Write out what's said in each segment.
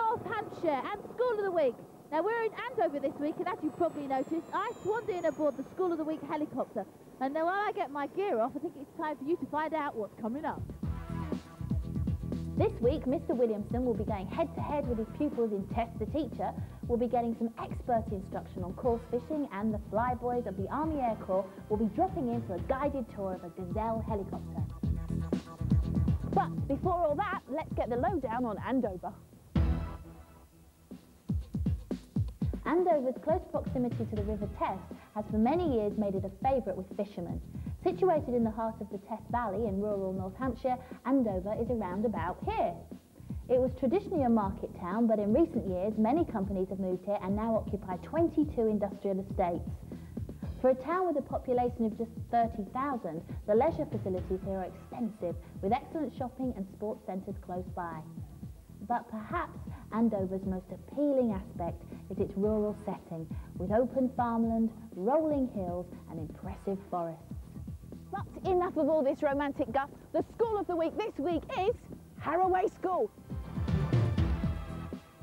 North Hampshire and School of the Week. Now we're in Andover this week, and as you've probably noticed, I swanned in aboard the School of the Week helicopter. And now while I get my gear off, I think it's time for you to find out what's coming up. This week, Mr. Williamson will be going head-to-head with his pupils in Test the Teacher. We'll be getting some expert instruction on coarse fishing, and the flyboys of the Army Air Corps will be dropping in for a guided tour of a Gazelle helicopter. But before all that, let's get the lowdown on Andover. Andover's close proximity to the River Test has for many years made it a favourite with fishermen. Situated in the heart of the Test Valley in rural North Hampshire, Andover is around about here. It was traditionally a market town, but in recent years many companies have moved here and now occupy 22 industrial estates. For a town with a population of just 30,000, the leisure facilities here are extensive, with excellent shopping and sports centres close by. But perhaps Andover's most appealing aspect is its rural setting, with open farmland, rolling hills and impressive forests. But enough of all this romantic guff. The School of the Week this week is Harrow School.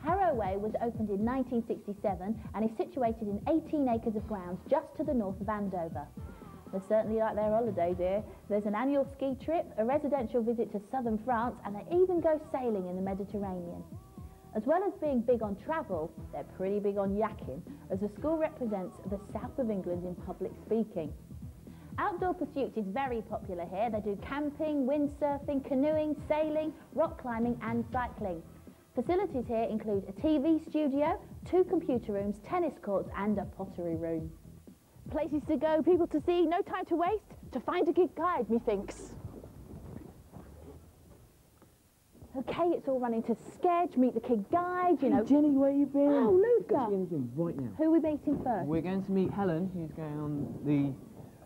Harrow was opened in 1967 and is situated in 18 acres of grounds just to the north of Andover. They certainly like their holidays here. There's an annual ski trip, a residential visit to southern France, and they even go sailing in the Mediterranean. As well as being big on travel, they're pretty big on yakking, as the school represents the south of England in public speaking. Outdoor pursuits is very popular here. They do camping, windsurfing, canoeing, sailing, rock climbing and cycling. Facilities here include a TV studio, 2 computer rooms, tennis courts and a pottery room. Places to go, people to see, no time to waste, to find a good guide, methinks. Okay, it's all running to sketch, meet the kid guide, you know. Jenny, where you been? Oh, Luther. Got to get in the gym right now. Who are we meeting first? We're going to meet Helen, who's going on the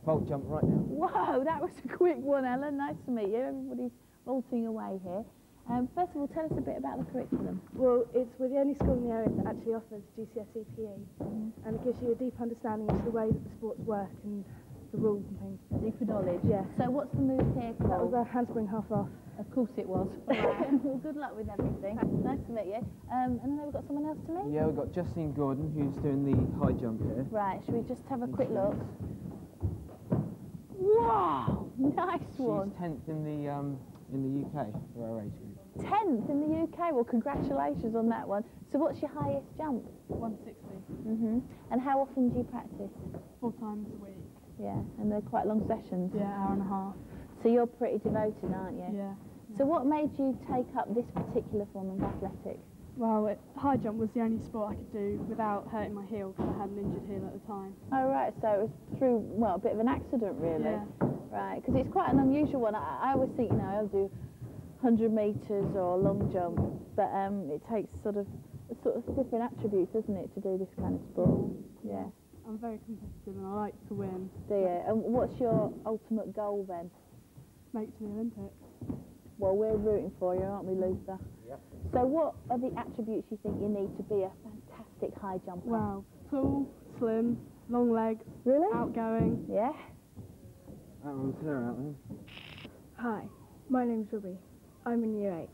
vault jump right now. Whoa, that was a quick one, Ellen. Nice to meet you. Everybody's vaulting away here. First of all, tell us a bit about the curriculum. Well, we're the only school in the area that actually offers GCSE PE, and it gives you a deep understanding of the way that the sports work and the rules and things. Deeper knowledge. Yeah. So what's the move here called? That was our handspring half off. Of course it was. Right. Well, good luck with everything. Nice to meet you. And then we've got someone else to meet? Yeah, we've got Justine Gordon, who's doing the high jump here. Right, should we just have a quick look? Wow, nice one. She's 10th in the UK for our age group. 10th in the UK. Well, congratulations on that one. So what's your highest jump? 160. And how often do you practice? 4 times a week. Yeah, and they're quite long sessions. Yeah, hour and a half. So you're pretty devoted, aren't you? Yeah. So what made you take up this particular form of athletics? Well, high jump was the only sport I could do without hurting my heel because I had an injured heel at the time. Oh, right, so it was through, well, a bit of an accident, really. Yeah. Right, because it's quite an unusual one. I always think, you know, I'll do 100 metres or a long jump, but it takes sort of different attributes, doesn't it, to do this kind of sport? Yeah. I'm very competitive and I like to win. Do you? And what's your ultimate goal then? Make it to the Olympics. Well, we're rooting for you, aren't we, Luther? Yep. So what are the attributes you think you need to be a fantastic high jumper? Wow. Tall, slim, long legs. Really? Outgoing. Yeah. That one's her out then. Hi, my name's Ruby. I'm in Year 8.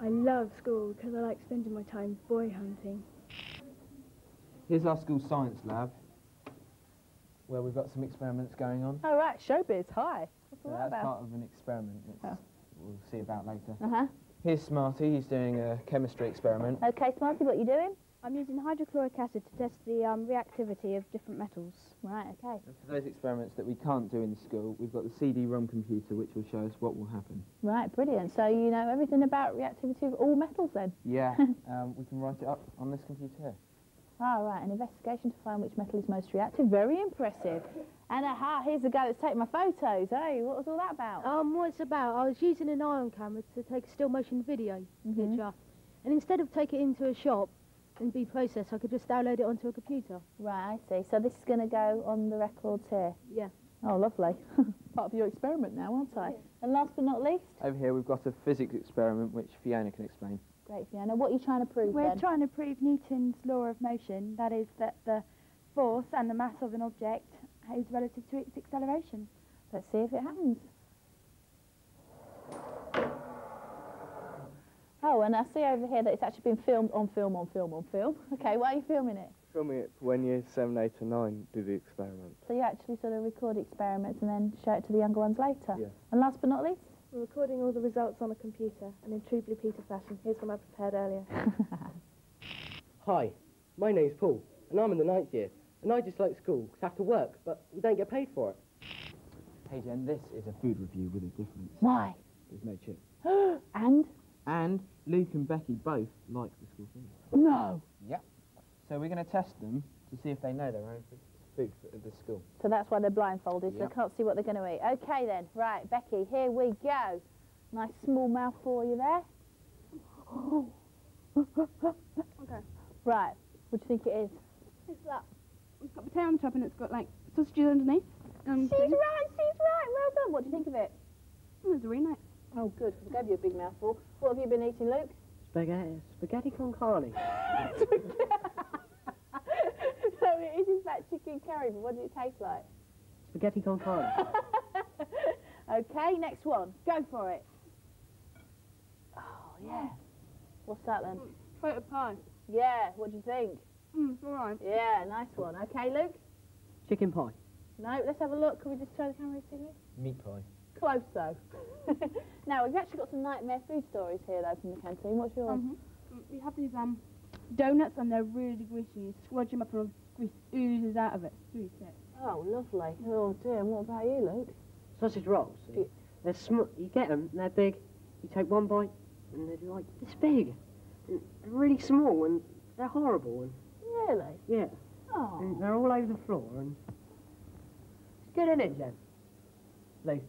I love school because I like spending my time boy hunting. Here's our school science lab, where we've got some experiments going on. Oh, right, showbiz, hi. What's So all that that's about? part of an experiment that we'll see about later. Uh-huh. Here's Smarty, he's doing a chemistry experiment. Okay, Smarty, what are you doing? I'm using hydrochloric acid to test the reactivity of different metals. Right, okay. And for those experiments that we can't do in school, we've got the CD-ROM computer, which will show us what will happen. Right, brilliant. So you know everything about reactivity of all metals then? Yeah, we can write it up on this computer here. Ah, right, an investigation to find which metal is most reactive. Very impressive. And aha, here's the guy that's taking my photos. Hey, what was all that about? What it's about, I was using an ion camera to take a still motion video picture. And instead of taking it into a shop and be processed, I could just download it onto a computer. Right, I see. So this is going to go on the records here? Yeah. Oh, lovely. Part of your experiment now, aren't I? Yeah. And last but not least? Over here we've got a physics experiment which Fiona can explain. Great, Fiona. What are you trying to prove We're then? trying to prove Newton's law of motion, that is that the force and the mass of an object is relative to its acceleration. Let's see if it happens. Oh, and I see over here that it's actually been filmed on film. Okay, why are you filming it? Filming it for when years 7, 8 and 9 do the experiment. So you actually sort of record experiments and then show it to the younger ones later? Yeah. And last but not least? We're recording all the results on a computer, and in true Blue Peter fashion, here's one I prepared earlier. Hi, my name's Paul, and I'm in the 9th year, and I just like school, 'cause I have to work, but we don't get paid for it. Hey Jen, this is a food review with a difference. Why? There's no chips. And? And Luke and Becky both like the school food. No! Yep. So we're going to test them to see if they know their own food at the school. So that's why they're blindfolded, so Yep. they can't see what they're going to eat. OK then, right, Becky, here we go. Nice small mouth for you there. Okay. Right, what do you think it is? It's that. It's got potato on the top and it's got like sausages underneath. She's right, well done. What do you think of it? It's really nice. Oh, good, because I gave you a big mouthful. What have you been eating, Luke? Spaghetti con carne. So it is in fact chicken curry, but what does it taste like? Spaghetti con carne. OK, next one. Go for it. Oh, yeah. What's that then? Potato pie. Yeah, what do you think? It's all right. Yeah, nice one. OK, Luke? Chicken pie. No, let's have a look. Can we just show the camera to you? Meat pie. Close, though. Now, we've actually got some nightmare food stories here, though, from the canteen. What's yours? We have these donuts and they're really greasy. You squidge them up and grease oozes out of it. It's really sick. Oh, lovely. Oh, dear. And what about you, Luke? Sausage rolls. They're you get them, and they're big. You take one bite, and they're like this big. And they're really small, and they're horrible. And Really? yeah. Oh. And they're all over the floor, and it's good, isn't it, Jen? Luke.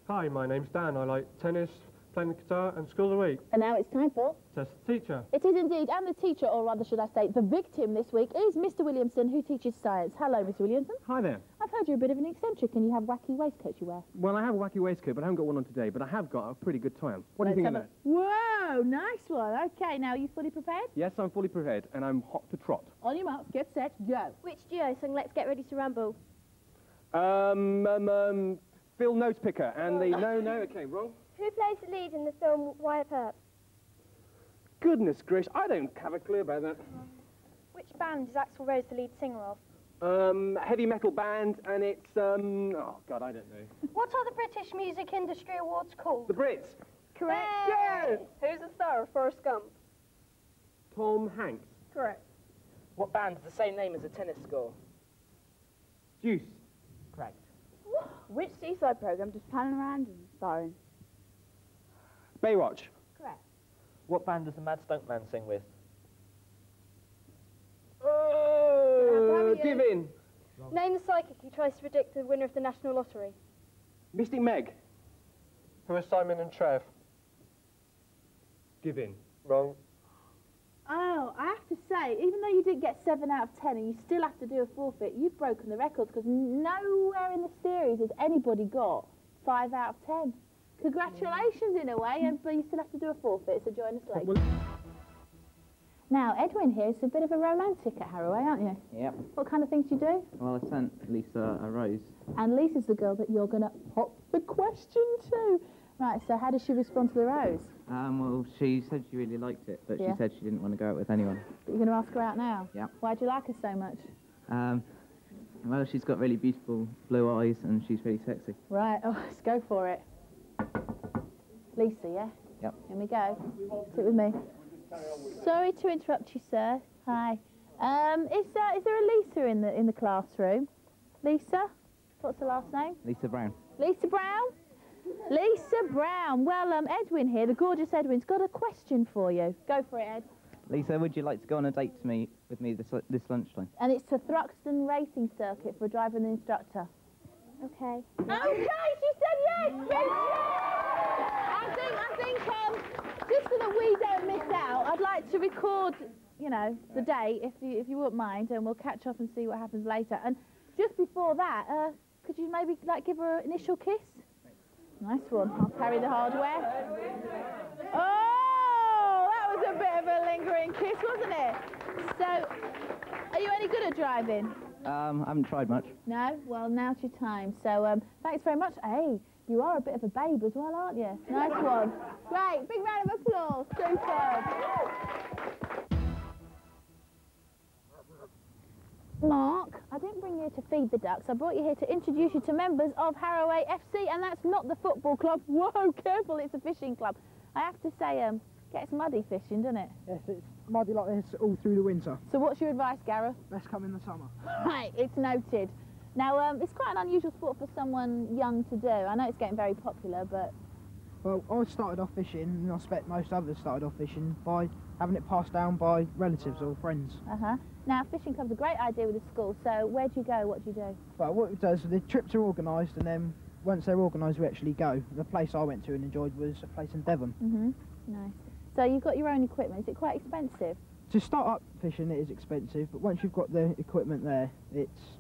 Hi, my name's Dan. I like tennis, playing the guitar and school of the week. And now it's time for... Test the teacher. It is indeed, and the teacher, or rather should I say, the victim this week is Mr. Williamson, who teaches science. Hello, Mr. Williamson. Hi there. I've heard you're a bit of an eccentric and you have wacky waistcoats you wear. Well, I have a wacky waistcoat, but I haven't got one on today, but I have got a pretty good tie on. What do you think of that? Whoa, nice one. OK, now are you fully prepared? Yes, I'm fully prepared, and I'm hot to trot. On your marks, get set, go. Which duo sung Let's Get Ready to Rumble? Phil Nosepicker, and the... No, okay, wrong. Who plays the lead in the film Wyatt Earp? Goodness gracious, I don't have a clue about that. Which band is Axl Rose the lead singer of? Heavy metal band, and it's, oh, God, I don't know. What are the British Music Industry Awards called? The Brits. Correct. Yeah! Who's the star of Forrest Gump? Tom Hanks. Correct. What band is the same name as a tennis score? Juice. Correct. Which seaside programme does Pamela Anderson star in? Baywatch. Correct. What band does the Mad Stuntman sing with? Give in. Name the psychic who tries to predict the winner of the National Lottery. Mystic Meg. Who are Simon and Trev? Give in. Wrong. Oh, I have to say, even though you did get 7 out of 10 and you still have to do a forfeit, you've broken the records because nowhere in the series has anybody got 5 out of 10. Congratulations in a way, but you still have to do a forfeit, so join us later. Now, Edwin here is a bit of a romantic at Harrow, aren't you? Yep. What kind of things do you do? Well, I sent Lisa a rose. And Lisa's the girl that you're going to pop the question to. Right, so how does she respond to the rose? Well, she said she really liked it, but Yeah. she said she didn't want to go out with anyone. But you're going to ask her out now? Yeah. Why do you like her so much? Well, she's got really beautiful blue eyes and she's really sexy. Right, oh, let's go for it. Lisa, yeah? Yep. Here we go. Sit with me. Sorry to interrupt you, sir. Hi. Is there a Lisa in the classroom? Lisa? What's the last name? Lisa Brown. Lisa Brown? Lisa Brown. Well, Edwin here, the gorgeous Edwin's got a question for you. Go for it, Ed. Lisa, would you like to go on a date with me this lunchtime? And it's to Thruxton Racing Circuit for a driver and instructor. Okay. Okay, she said yes! Good job! I think, just so that we don't miss out, I'd like to record, you know, the date, if you wouldn't mind, and we'll catch up and see what happens later. And just before that, could you maybe, like, give her an initial kiss? Nice one. I'll carry the hardware. Oh, that was a bit of a lingering kiss, wasn't it? So, are you any good at driving? I haven't tried much. No? Well, now's your time. So, thanks very much. Hey, You are a bit of a babe as well, aren't you? Nice one. Great, big round of applause. Superb. Mark, I didn't bring you to feed the ducks. I brought you here to introduce you to members of Harrow FC, and that's not the football club. Whoa, careful, it's a fishing club. I have to say, gets muddy fishing, doesn't it? Yes, it's muddy like this all through the winter. So what's your advice, Gareth? Best come in the summer. Right, it's noted. Now, it's quite an unusual sport for someone young to do. I know it's getting very popular, but... Well, I started off fishing, and I expect most others started off fishing by having it passed down by relatives or friends. Now, fishing club's a great idea with the school, so where do you go, what do you do? But what it does, the trips are organised, and then once they're organised, we actually go. The place I went to and enjoyed was a place in Devon. Nice. So you've got your own equipment. Is it quite expensive? To start up fishing, it is expensive, but once you've got the equipment there, it's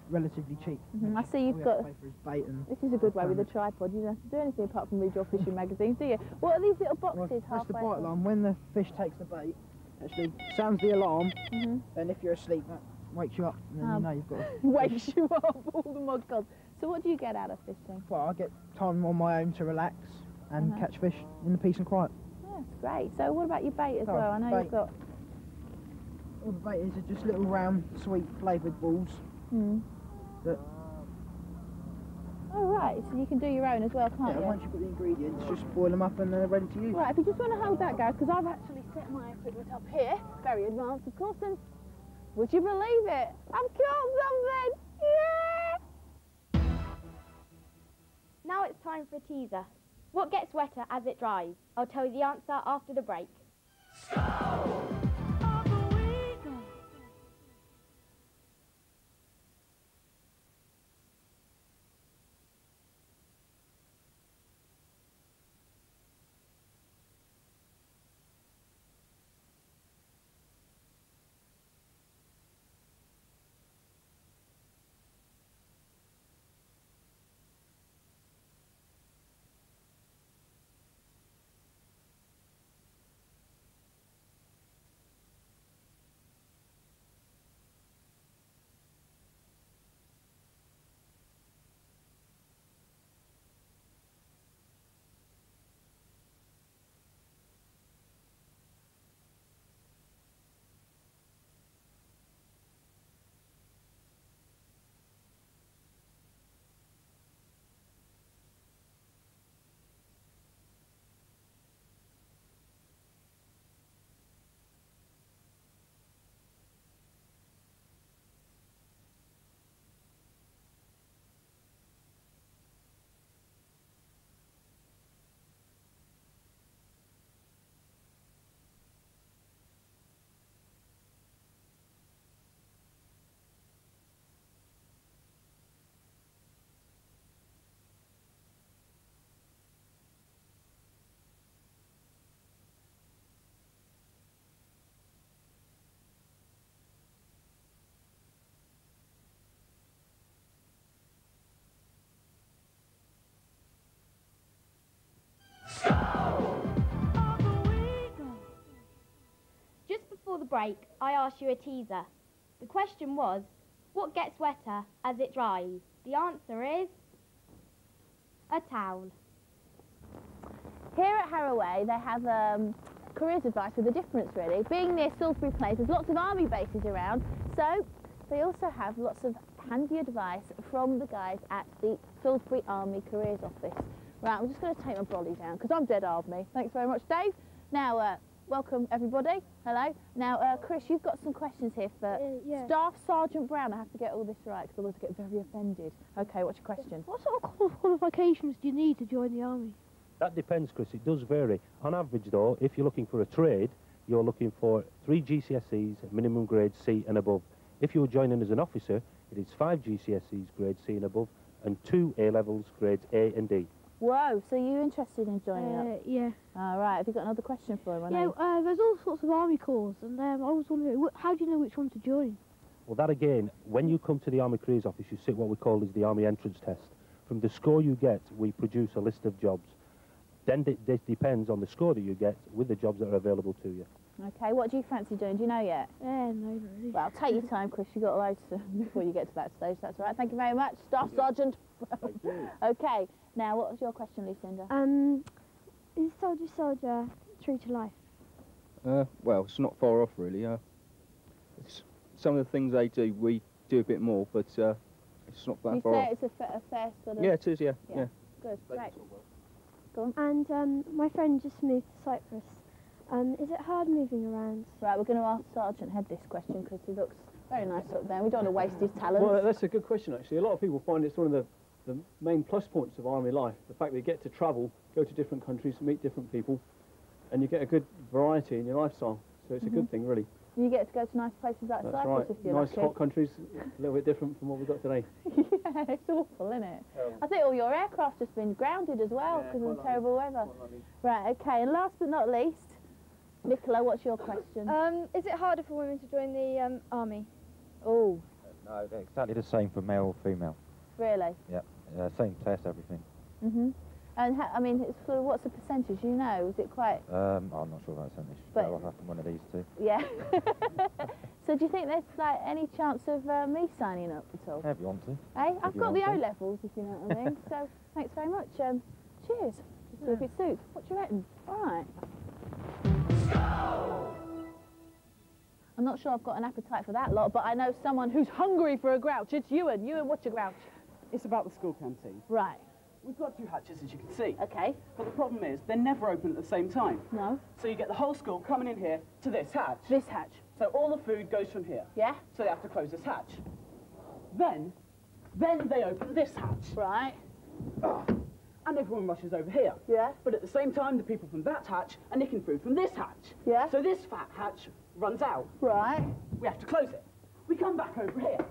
relatively cheap. I see you've got... Pay for his bait and this is a good way with a tripod. You don't have to do anything apart from read your fishing magazines, do you? What are these little boxes that's the halfway? bite alarm. When the fish takes the bait, actually sounds the alarm, and if you're asleep, that wakes you up, and then you know you've got to wakes you up, all the mud gods. So what do you get out of fishing? Well, I get time on my own to relax and catch fish in the peace and quiet. Yeah, that's great. So what about your bait as well? I know you've got... All the bait is just little round, sweet, flavoured balls. That... Oh, right, so you can do your own as well, can't you? Once you've got the ingredients, just boil them up and they're ready to use. Right, if you just want to hold that, Gareth, because I've actually set my equipment up here, very advanced, of course, and would you believe it? I've caught something! Yeah! Now it's time for a teaser. What gets wetter as it dries? I'll tell you the answer after the break. Just before the break, I asked you a teaser. The question was, what gets wetter as it dries? The answer is... a towel. Here at Harrow, they have careers advice with a difference, really. Being near Salisbury Place, there's lots of army bases around, so they also have lots of handy advice from the guys at the Salisbury Army Careers Office. Right, I'm just going to take my brolly down, because I'm dead army. Thanks very much, Dave. Now, welcome, everybody. Hello. Now, Chris, you've got some questions here for Staff Sergeant Brown. I have to get all this right, because otherwise I get very offended. OK, what's your question? What sort of qualifications do you need to join the army? That depends, Chris. It does vary. On average, though, if you're looking for a trade, you're looking for 3 GCSEs, minimum grade C and above. If you're joining as an officer, it is 5 GCSEs, grade C and above, and 2 A-levels, grades A and D. Whoa, so you're interested in joining up? Yeah. All right, have you got another question for him? Yeah, there's all sorts of army corps, and I was wondering, how do you know which one to join? Well, that again, when you come to the Army Careers Office, you sit what we call as the Army Entrance Test. From the score you get, we produce a list of jobs. Then this depends on the score that you get with the jobs that are available to you. OK, what do you fancy doing? Do you know yet? No, really. Well, take your time, Chris. You've got loads before you get to that stage. That's all right. Thank you very much, Staff Sergeant. Thank you. OK, Now, what was your question, Lucinda? Is soldier true to life? Well, it's not far off, really. Some of the things they do, we do a bit more, but it's not that far off. You say it's a fair sort of... Yeah, it is, yeah. Good, great. Go on. And my friend just moved to Cyprus. Is it hard moving around? Right, we're going to ask Sergeant Head this question because he looks very nice up there. We don't want to waste his talents. Well, that's a good question, actually. A lot of people find it's one of the main plus points of army life, the fact that you get to travel, go to different countries, meet different people, and you get a good variety in your lifestyle. So it's a good thing, really. You get to go to nice places like That's Cyprus right. if you're Nice lucky. hot countries, a little bit different from what we've got today. Yeah, it's awful, isn't it? I think all your aircraft has been grounded as well because of the terrible weather. Right, okay, and last but not least, Nicola, what's your question? Is it harder for women to join the army? Oh. No, they're exactly the same for male or female. Really? Yeah, same test, everything. And I mean, it's sort of, what's the percentage? You know, is it quite? I'm not sure about percentage. But I'll have to one of these two. Yeah. So do you think there's like any chance of me signing up at all? Yeah, if you want to. Hey, I've you got the want to. O-levels, if you know what I mean. So thanks very much. Cheers. See if it suits. What do you reckon? All right. I'm not sure I've got an appetite for that lot, but I know someone who's hungry for a grouch. It's Ewan. Ewan, what's your grouch? It's about the school canteen. Right. We've got 2 hatches, as you can see. Okay. But the problem is, they're never open at the same time. No. So you get the whole school coming in here to this hatch. This hatch. So all the food goes from here. Yeah. So they have to close this hatch. Then they open this hatch. Right. And everyone rushes over here. Yeah. But at the same time, the people from that hatch are nicking food from this hatch. Yeah. So this fat hatch runs out. Right. We have to close it. We come back over here.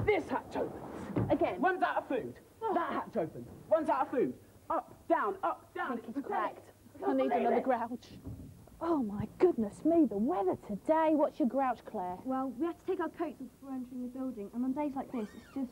This hatch opens. Again. Runs out of food. That hatch opens. Runs out of food. Up, down, up, down. I think it's cracked. I need another grouch. Oh my goodness me, the weather today. What's your grouch, Claire? Well, we have to take our coats off before entering the building, and on days like this, it's just...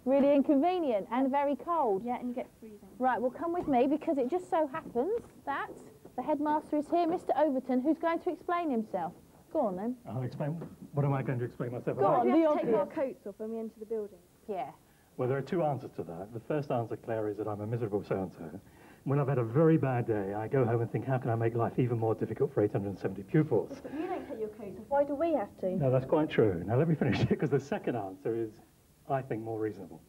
Really inconvenient and very cold. Yeah, and you get freezing. Right, well come with me because it just so happens that the headmaster is here, Mr. Overton, who's going to explain himself. Go on then. I'll explain. What am I going to explain myself? Go on, we the have to take our obvious. coats off when we enter the building. Yeah. Well, there are 2 answers to that. The first answer, Claire, is that I'm a miserable so-and-so. When I've had a very bad day, I go home and think, how can I make life even more difficult for 870 pupils? But you don't take your coats off. Why do we have to? No, that's quite true. Now, let me finish it, because the second answer is, I think, more reasonable.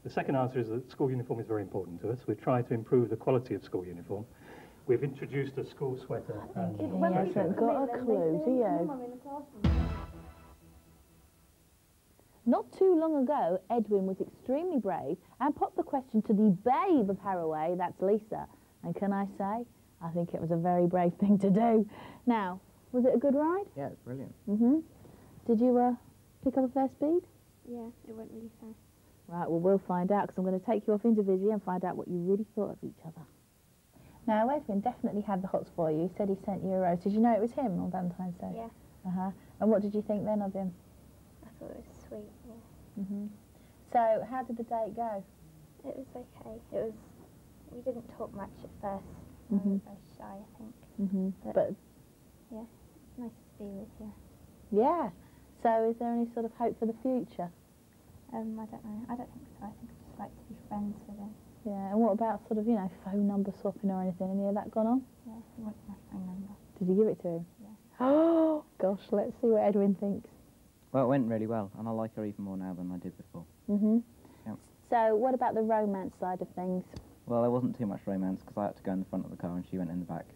The second answer is that school uniform is very important to us. We try to improve the quality of school uniform. We've introduced a school sweater. And He hasn't got a clue, do you? Not too long ago, Edwin was extremely brave and popped the question to the babe of Harrow, that's Lisa. And can I say, I think it was a very brave thing to do. Now, was it a good ride? Yeah, it's brilliant. Did you pick up a fair speed? Yeah, it went really fast. Right, well, we'll find out because I'm going to take you off individually and find out what you really thought of each other. Now, Edwin definitely had the hots for you. He said he sent you a rose. Did you know it was him on Valentine's Day? Yeah. And what did you think then of him? I thought it was sweet, yeah. So, how did the date go? It was okay. We didn't talk much at first. I was very shy, I think. But yeah, it's nice to be with you. yeah. So, is there any sort of hope for the future? I don't know. I don't think so. I think I'd just like to be friends with him. Yeah, and what about sort of, you know, phone number swapping or anything? Any of that gone on? Yeah, he wants my phone number. Did you give it to him? Yeah. Oh, gosh, let's see what Edwin thinks. Well, it went really well, and I like her even more now than I did before. Yep. So, what about the romance side of things? Well, there wasn't too much romance, because I had to go in the front of the car and she went in the back.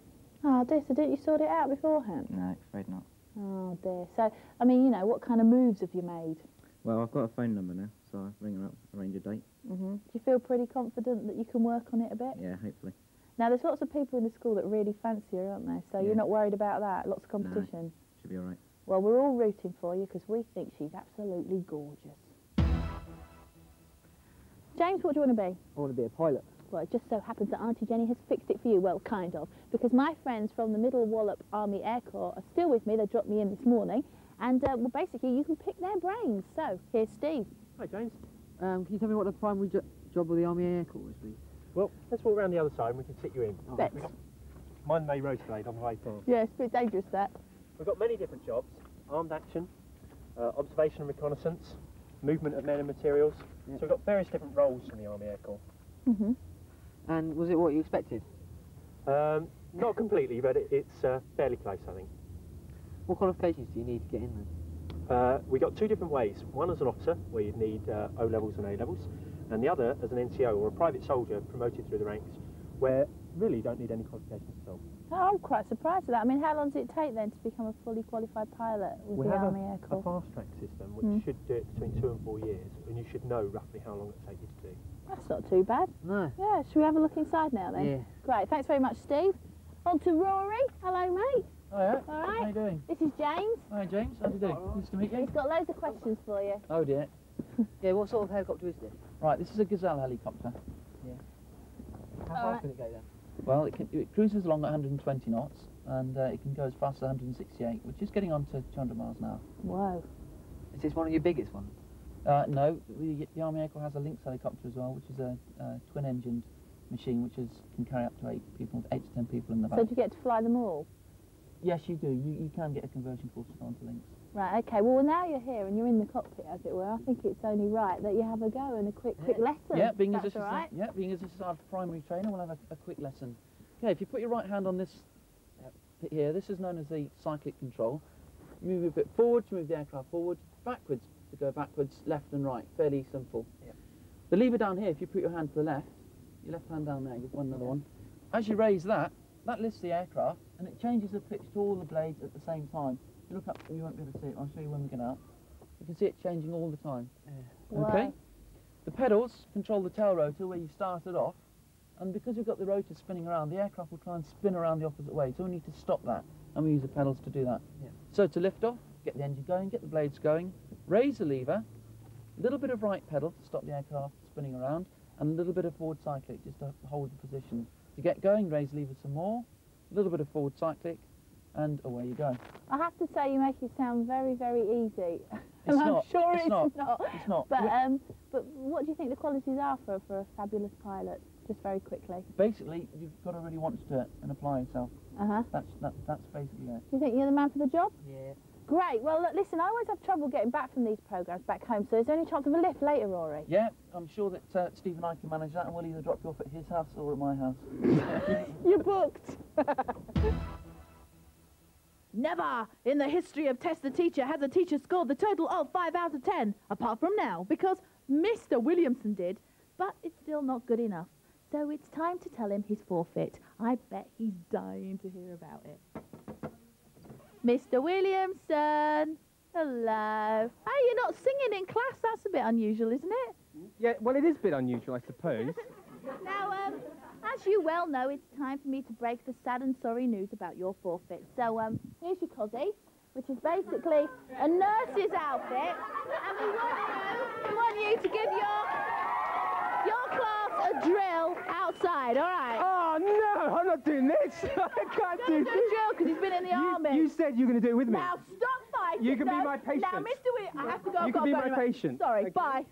Oh, dear, so didn't you sort it out beforehand? No, afraid not. Oh, dear. So, I mean, you know, what kind of moves have you made? Well, I've got a phone number now, so I'll ring her up, arrange a date. Do you feel pretty confident that you can work on it a bit? Yeah, hopefully. Now, there's lots of people in the school that really fancy her, aren't there? So you're not worried about that? Lots of competition? No, should be all right. Well, we're all rooting for you because we think she's absolutely gorgeous. James, what do you want to be? I want to be a pilot. Well, it just so happens that Auntie Jenny has fixed it for you. Well, kind of. Because my friends from the Middle Wallop Army Air Corps are still with me. They dropped me in this morning. And, well, basically, you can pick their brains. So, here's Steve. Hi, James. Can you tell me what the primary job of the Army Air Corps is, please? Well, let's walk around the other side and we can sit you in. Let's. Mine may rotate on the way forward. Yeah, it's a bit dangerous, that. We've got many different jobs. Armed action, observation and reconnaissance, movement of men and materials. So we've got various different roles in the Army Air Corps. And was it what you expected? Not completely, but it's fairly close, I think. What qualifications do you need to get in then? We got two different ways. One as an officer, where you'd need O-levels and A-levels, and the other as an NCO, or a private soldier promoted through the ranks, where really you don't need any qualifications at all. Oh, I'm quite surprised at that. I mean, how long does it take then to become a fully qualified pilot with the Army Air Corps? We have a fast-track system, which should do it between 2 and 4 years, and you should know roughly how long it'll take you to do. That's not too bad. No. Yeah, should we have a look inside now then? Yeah. Great, thanks very much, Steve. On to Rory. Hello, mate. Hiya. All right. How you doing? This is James. Hi, James. How do you do? Nice to meet you. He's got loads of questions for you. Oh, dear. Yeah, what sort of helicopter is this? Right, this is a Gazelle helicopter. Yeah. How fast can it go then? Well, it cruises along at 120 knots, and it can go as fast as 168, which is getting on to 200 miles an hour. Whoa. Is this one of your biggest ones? No, the Army Air Corps has a Lynx helicopter as well, which is a twin-engined machine, which can carry up to 8 to 10 people in the back. So do you get to fly them all? Yes, you do. You can get a conversion course to go onto Lynx. Right, okay. Well, now you're here and you're in the cockpit, as it were. I think it's only right that you have a go and a quick lesson. Yeah, being as That's this all right. being as this is our primary trainer, we'll have a quick lesson. Okay, if you put your right hand on this bit here, this is known as the cyclic control. Move a bit forward to move the aircraft forward, backwards to go backwards, left and right. Fairly simple. Yep. The lever down here, if you put your hand to the left, your left hand down there, give one another one. As you raise that lifts the aircraft and it changes the pitch to all the blades at the same time. If you look up, you won't be able to see it. I'll show you when we get out. You can see it changing all the time. Yeah. Okay? Wow. The pedals control the tail rotor where you started off, and because we've got the rotor spinning around, the aircraft will try and spin around the opposite way, so we need to stop that, and we use the pedals to do that. Yeah. So to lift off, get the engine going, get the blades going, raise the lever, a little bit of right pedal to stop the aircraft spinning around, and a little bit of forward cyclic just to hold the position. To get going, raise the lever some more, a little bit of forward cyclic, and away you go. I have to say, you make it sound very, very easy. It's I'm not. sure It's not. It's not. But what do you think the qualities are for a fabulous pilot? Just very quickly. Basically, you've got to really want to do it and apply yourself. That's basically it. Do you think you're the man for the job? Yeah. Great. Well, look, listen, I always have trouble getting back from these programmes back home, so is there any chance of a lift later, Rory? Yeah, I'm sure that Steve and I can manage that, and we'll either drop you off at his house or at my house. You're booked. Never in the history of Test the Teacher has a teacher scored the total of 5 out of 10, apart from now, because Mr. Williamson did, but it's still not good enough. So it's time to tell him his forfeit. I bet he's dying to hear about it. Mr. Williamson, hello. Hey, you're not singing in class. That's a bit unusual, isn't it? Yeah, well, it is a bit unusual, I suppose. Now, as you well know, it's time for me to break the sad and sorry news about your forfeit. So, here's your cosy, which is basically a nurse's outfit, and we want you to give your class a drill outside, all right? Oh, no, I'm not doing this. I can't do this. Do a drill, because he's been in the army. You said you were going to do it with me. Now, stop fighting. You can be my patient. Now, Mr. Williams, I have to go. You can be my patient. Sorry, Okay. bye.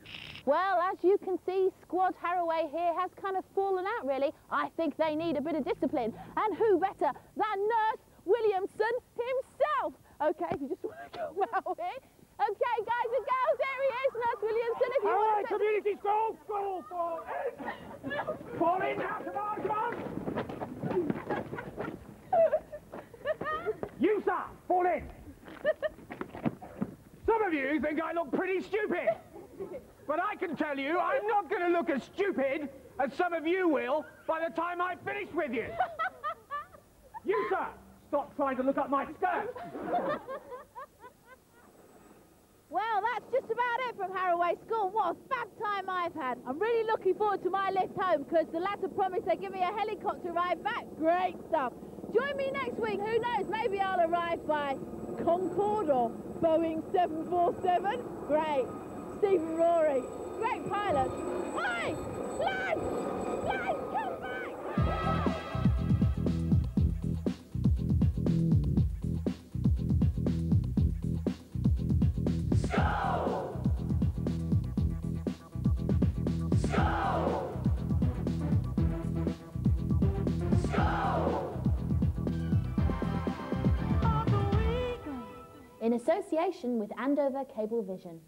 Well, as you can see, Squad Harrow here has kind of fallen out, really. I think they need a bit of discipline. And who better than Nurse Williamson himself? Okay, if you just want to come out here. Okay, guys and girls, there he is, Nurse Williamson. If you All want right, to... community school, fall in. Fall in now, come on. You, sir, fall in. Some of you think I look pretty stupid. But I can tell you, I'm not going to look as stupid as some of you will by the time I finish with you. You, sir, stop trying to look up my skirt. Well, that's just about it from Harrow School. What a fab time I've had. I'm really looking forward to my lift home because the lads have promised they'll give me a helicopter ride back. Great stuff. Join me next week. Who knows? Maybe I'll arrive by Concorde or Boeing 747. Great. Steve and Rory. Great pilots. Hey! Lads! Lads, come back! In association with Andover Cable Vision.